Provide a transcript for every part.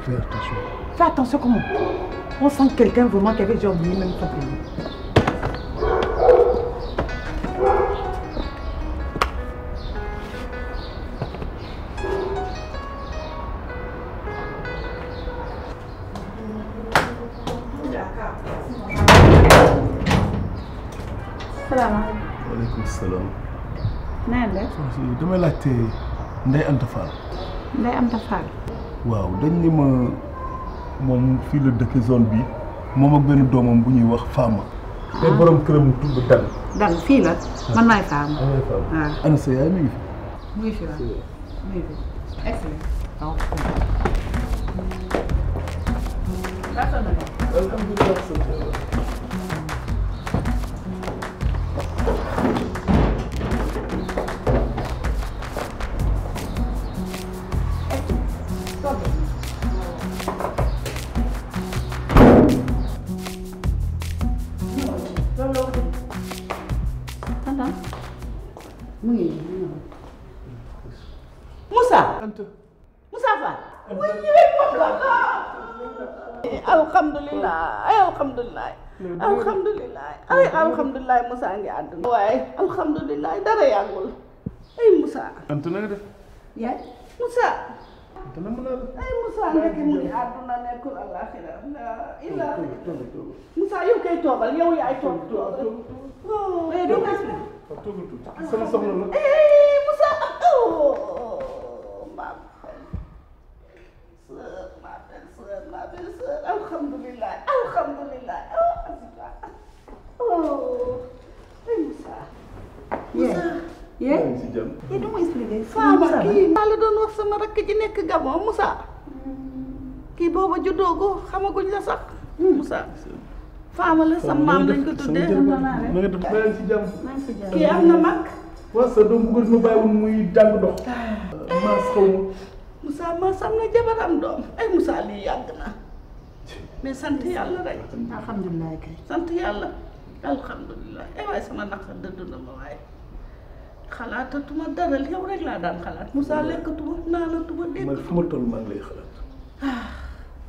Fais attention. Fais attention comment? On sent quelqu'un vraiment qui avait déjà oublié même son prénom. salaamaaleykum. waaleykum salaam. na ngeen def. damay laajte Ndeye Anta Fall. Ndeye Anta Fall. waaw dañ ni ma moom fii la dëkk zone bi moom ak benn doomam bu ñuy wax Fama. te borom këram tudd Dan. Dan fii la man maay Fama. waaw ana sa yaay mi ngi fi. mu ngi fi waaw mu ngi fi. excellent. waaw. Moussa Moussa Fall. alhamdulilah alhamdulilah alhamdulilah ay alhamdulilah Moussa ngi àdduna waaye alhamdulilah dara yàggul ay Moussa. Anta na nga def. yaay Moussa. Anta na mën naa la. ay Moussa nekk mu ngi àdduna nekkul àllaaxira ila Moussa yow kay toogal yow yaay toog toogal. mais doo ko toogal tuuti sama soxla la. Moussa ma belle sœur alhamdulilah alhamdulilah ay Moussa. yéen si jàmm. yéen du ma expliqué. Fama kii maa la doon wax sama rakk ji nekk Gabon Moussa kii booba juddoogu xamaguñ la sax Moussa. Fama la sa maam lañ ko tuddee. na nga def maa ngi si jàmm. kii am na mag. waaw sa doom bu ma bàyyiwoon muy jàng dox. maas xaw ma. Moussa maas am na jabaram doom ay Moussa lii yàgg na mais sant yàlla rek. alhamdulilah kay. sant yàlla alhamdulilah ay waaye sama naqar dëdd na ma waaye xalaatatuma dara yow rek laa daan xalaat Moussa lekkatuma naanatuma dégg. man fu ma toll maa ngi lay xalaat.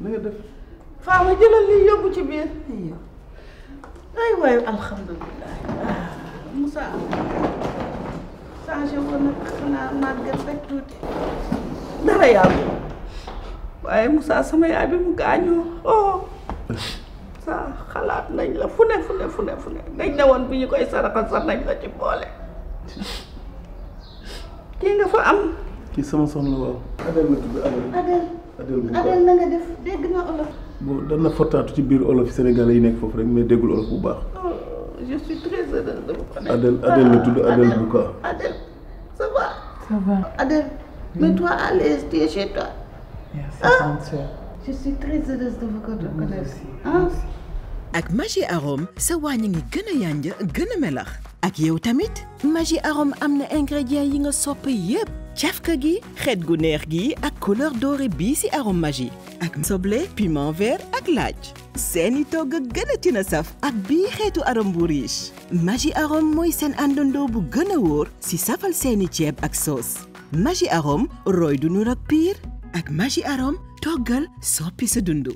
na nga def. Fama jëlal lii yóbbu ci biir. ay waaye alhamdulilah Moussa changé woon nag xanaa màgget rek tuuti dara yàlla waaye Moussa sama yaay bi mu gaañoo sa xalaat nañ la fu ne dañ ne woon bi ñu koy saraxal sax nañ la ci boole kii nga fa am. kii sama soxna waaw. Adel la tudd Adel bu baax Adel na nga def dégg na olof. bon dana fottaatu ci biir olof sénégalais yi nekk foofu rek mais déggul olof bu baax. je suis très heureuse de vous connaître. Adel la tudd Adel Bouka. Adel ça va. Ça va. Adel mets-toi à l'aise, tu es chez toi. Merci, grande sœur. Je suis très heureuse de vous connaître. ak Maggi Arôme sa wàññi ngi gën a yànja gën a melax ak yow tamit Maggi Arôme am na ingrédients yi nga sopp yépp cafka gi xeet gu neex gi ak couleur dorée bii ci arôme Maggi ak soble piment vert ak laaj seeni togg gën a tina saf ak bii xeetu arôme bu riche Maggi Arôme mooy seen àndandoo bu gën a wóor ci safal seeni ceeb ak soos Maggi Arôme roy du nur ak piir ak Maggi Arôme toggal soppi sa dundu.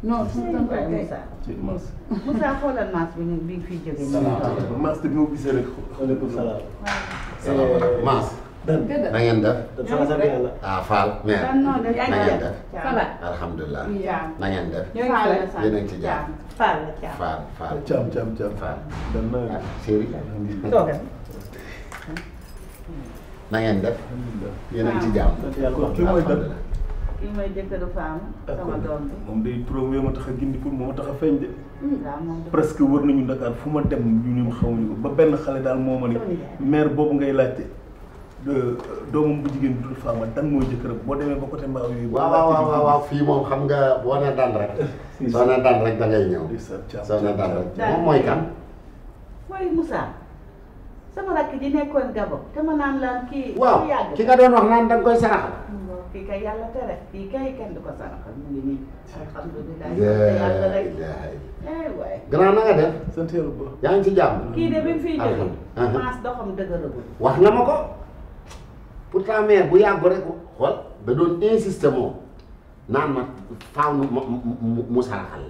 non su ma ko Moussa. ci Mass. Moussa xoolal Mass bi fi jógee. salaamaaleykum Mass de bi ma gisee rek waaleykum salaam. salaamaaleykum Mass. na ngeen def. ah Fall. mère na ngeen def. alhamdulilah. na ngeen def. yéen a ngi ci jàmm. Fall. Thiam. Fall. dan na ah chéri. na ngeen def. yéen a ngi ci jàmm. kii mooy dan. kii mooy jëkkëru Fama sama doom bi. moom day turam moo ma tax a gindi pour moo ma tax a feeñ de. waaw moom presque wër nañu Dakar fu ma dem ñu xamuñu ko ba benn xale daal moo ma ni maire boobu ngay laajte doomam bu jigéen bi tudd Fama dan mooy jëkkëram boo demee ba côté Mbao yooyu. waaw fii moom xam nga boo nee dan rek. soo nee dan rek da ngay ñëw. soo nee dan rek moom mooy kan. mooy Moussa sama rakk ji nekkoon Gabon te ma naan laan kii. waaw ki nga doon wax naan da nga koy saraxal. kii kay yàlla tere kii kay kenn du ko saraxal mu ngi nii. alhamdulilah yàlla rek. waay. grand na nga def. sant yàlla bu baax. yaa ngi ci jàmm. kii de bi mu fiy jógee. Mass doxam dëgëragul. wax na ma ko pourtant maire bu yàggu rek xool da doon insister moom naan ma faaw mu saraxal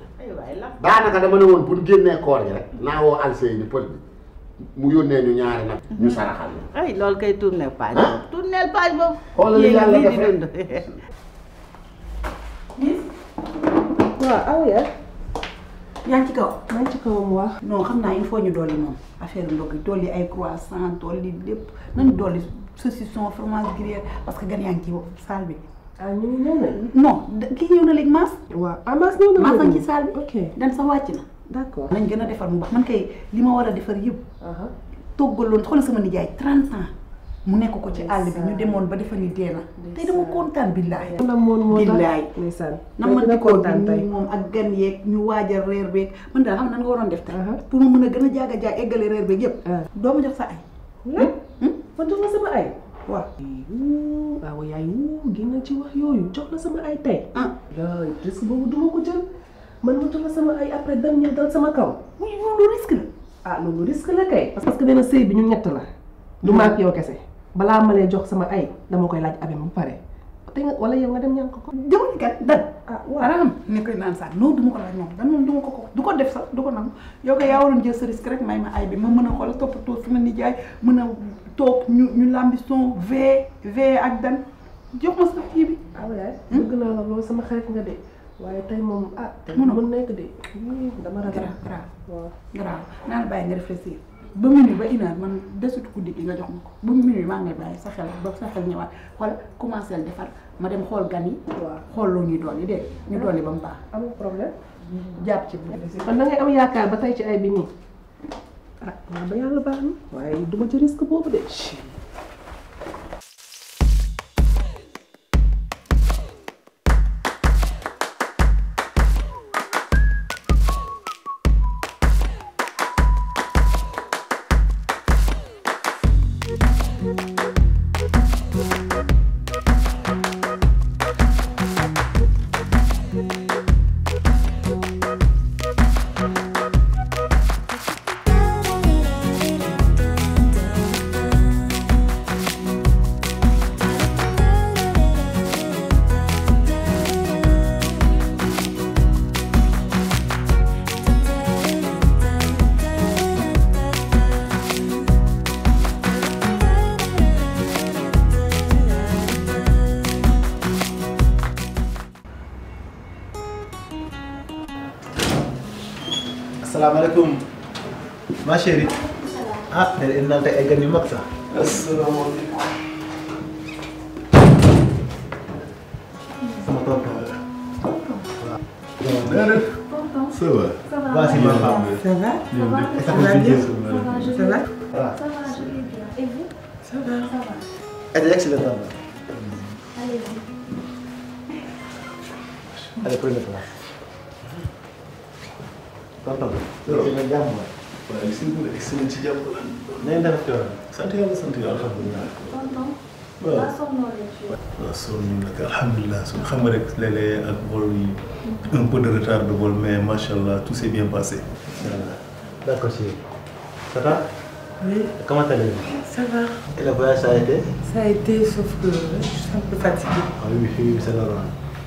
la daanaka dama ne woon pour génnee koor gi rek naa woo Alsey ni pël bi mu yónnee ñu ñaari nag ñu saraxal la ay loolu kay tourner page boobu tourner page boobu xoolal yàlla def rek waaw aw ya yaa ngi ci kaw. maa ngi ci kawam wax. non xam naa il faut ñu dolli moom affaire ndog yi dolli ay croissant dolli lépp nañu dolli saucisson fromage gruyère parce que gan yaa ngi ci salle bi. ah ñu ngi ñëw nañu. non kii ñëw na léegi Mass. waaw ah Mass ñëw na Mass a ngi ci salle bi. ok dan sa wàcc na. d'accord nañ gën a defar mu baax man kay li ma war a defar yëpp. toggaloon xoolal sama nijaay 30 ans mu nekk ko ci àll bi ñu demoon ba defar ni dee na tey dama kontaan billaay. billaay na ma di kontaan tey moom ak gan yeeg ñu waajal reer beeg man daal xam na nga waroon def tey pour ma mën a gën a jaag eggale reer beeg yëpp. doo ma jox sa ay. ma jox la sama ay. waaw. waaw yaay génn ci wax yooyu jox la sama ay tey. yaay risque boobu duma ko jël man ma jox la sama ay après dem ñëw dal sama kaw. muy loolu risque la. ah loolu risque la kay. parce que nee na sëy bi ñu ñett la. du maak yow kese. balaa ma lay jox sama ay dama koy laaj abem bu pare te nga wala yow nga dem ñaan ko ko. jëmale kat dan waaw ne koy naan sax non du ma ko laaj moom dan moom du ma ko du ko def sax du ko nangu yow ko yaa waroon jël sa risque rek may ma ay bi ma mën a xool toppatoo fi ma nijaay mën a toog ñu lambi son v ak dan jox ma sa kii bi. ah yaay bëgg naa la loolu sama xarit nga de waaye tey moom tey mën nekk de dama ragal. grave naa la bàyyi nga réfléchir ba minuit ba une heure man desut guddi gi nga jox ma ko ba minuit maa ngi lay bàyyi sa xel ba sa xel ñëwaat xool commencé defar ma dem xool gan yi. waaw xool loo ñuy dolli de ñu dolli ba mu baax. amul problème. jàpp ci bu man da ngay am yaakaar ba tey ci ay bi nii waaw ba yàlla baax na waaye duma ci risque boobu de. Assalamualaikum, ma chérie. Ah, dari nanti eggan yu mag sax. Assalamualaikum. Sama tonton la. Ça va. Waa si ma femme. Ça va? Ça va bien. Ça va? Ça va, je vais bien. Et vous? Ça va. Ça va. Elle est excellente. Allez-y. Allez, prenez place. Tonton. Nga jàmm la. waaye li si mën a excellent ci jàmm la. Nañ def coono. sant yàlla alhamdulilah. Tonton. waaw Waa sonnoo leen ci. waaw sonn ñu nag alhamdulilah su xam nga rek léeg-léeg ak vol yi un peu de retard de vol mais macha allah tout s'est bien passé. Voilà. D'accord, chérie. Ça va? Oui, Comment allez-vous? ça va. Et le voyage, ça a été? Ça a été, sauf que je suis un peu fatiguée. Ah oui, oui, c'est normal.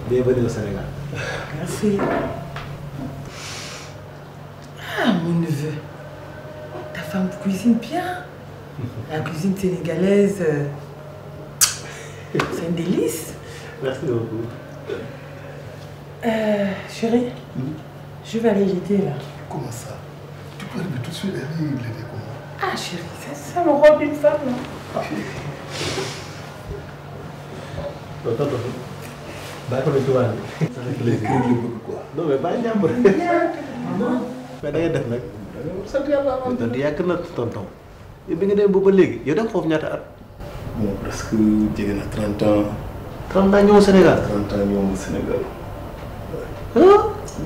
Bienvenue au Sénégal. Merci. Ah, mon neveu. Ta femme cuisine bien. La cuisine sénégalaise, c'est un délice. Merci beaucoup. Chérie, je vais aller jeter là. Comment ça? Tu peux arriver tout de suite et l'aider comment? Ah, chérie, ça le rôle d'une femme, là. Tonton, bàyyi ko ci wàll. léegi kër yi bëgg quoi. Non mais bàyyi jàmbur. Mais da ngay def nag. Sant yàlla tonton yàgg na tonton. Yow bi nga dem ba léegi yow def foofu ñaata at? Bon presque jege na 30 ans. 30 ans ñëw Sénégal. 30 ans ñëw ma Sénégal. Ah.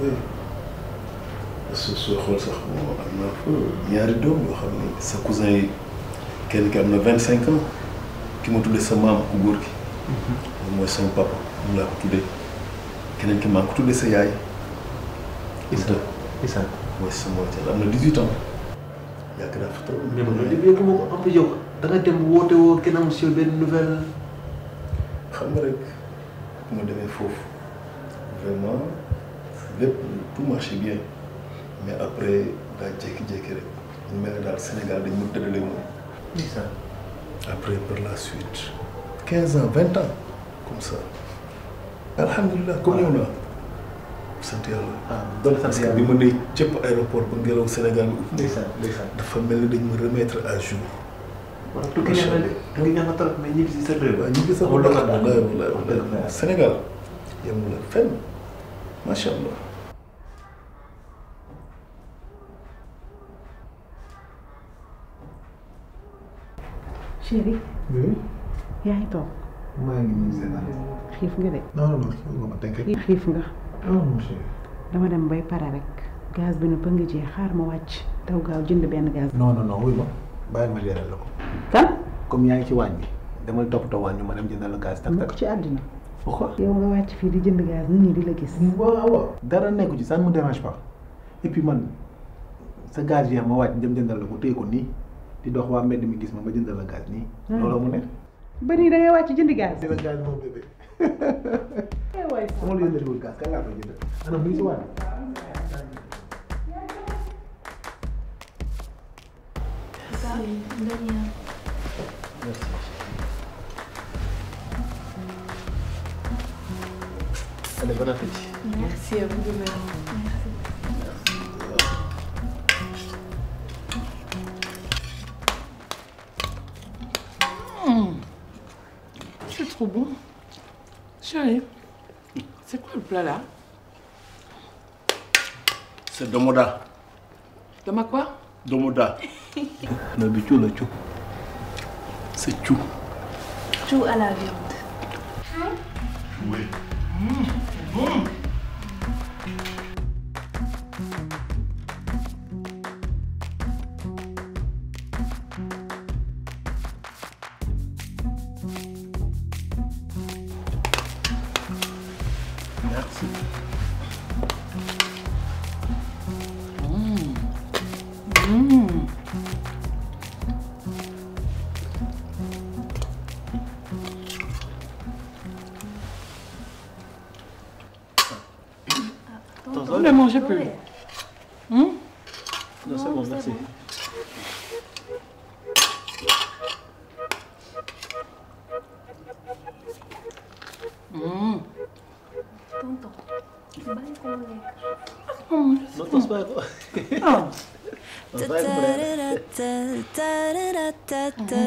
oui. soo xool sax bon am naa fa ñaari doom yoo xam ne sa cousin yi kenn ki am na 25 ans ki ma tuddee sa maam ku góor gi. moom mooy sama papa moom laa ko tuddee keneen ki maa ko tuddee sa yaay. Issa mooy sama am na 18 ans yàgg naa fa trop. mais man loolu yëpp yëpp moo ko am yow da nga dem woote woo kenn am si benn nouvelle. xam nga rek bu ma demee foofu vraiment tout marchait bien mais après daa jékki-jékki rek ñu mel ne daal Sénégal dañ ma tëddale moom. Après par la suite 15 ans 20 ans comme ça alhamdulilah comme yow la sant yàlla. Parce que bi ma nee cëpp aéroport ba ngelaw Sénégal bi dafa mel ni dañ ma remettre à jour. waaw tukki ñax na trop mais ñibbi si sa réew. waaw ñibbi sa réew Sénégal yemul ak fenn macha allah. chéri. oui. yaa ngi toog. maa ngi nii seen xiif nga de. non non xiif nga ma tënkee. xiif nga. non non chéri. dama dem bay pare rek. gaz bi na ba nga jee xaar ma wàcc. taw gaaw jënd benn gaz. non non non wuy ma bàyyi ma leeral la ko. kan. comme yaa ngi ci waañ bi damay toppatoo waañ ñu ma dem jëndal la gaz. tak tak ci àddina. pourquoi. yow nga wàcc fii di jënd gaz nit ñi di la gis. waaw waaw dara nekku ci ça ne me dérange pas et puis man sa gaz yi ma wàcc dem jëndal la ko téye ko nii di dox waa mbedd mi gis ma jëndal la gaz nii. loolu mu ne. ba nii da ngay wàcc jëndi gaz. jëndal gaz moom bébé. waay sama la jëndaliwul gaz kan laa koy jëndal. ana mu ngi si waañ. Merci. Allez, bon appétit. Merci à vous de même. C'est trop bon. Chérie, c'est quoi le plat là? C'est domoda. Doma quoi? Domoda. Non, mais tu l'as. C'est chou. Chou à la viande. Oui. Merci. Vous ne mangez plus. Non, c'est bon, merci. Tonton, bàyyi ko mu lekk. Non, tos bàyyi ko. Tos bàyyi ko.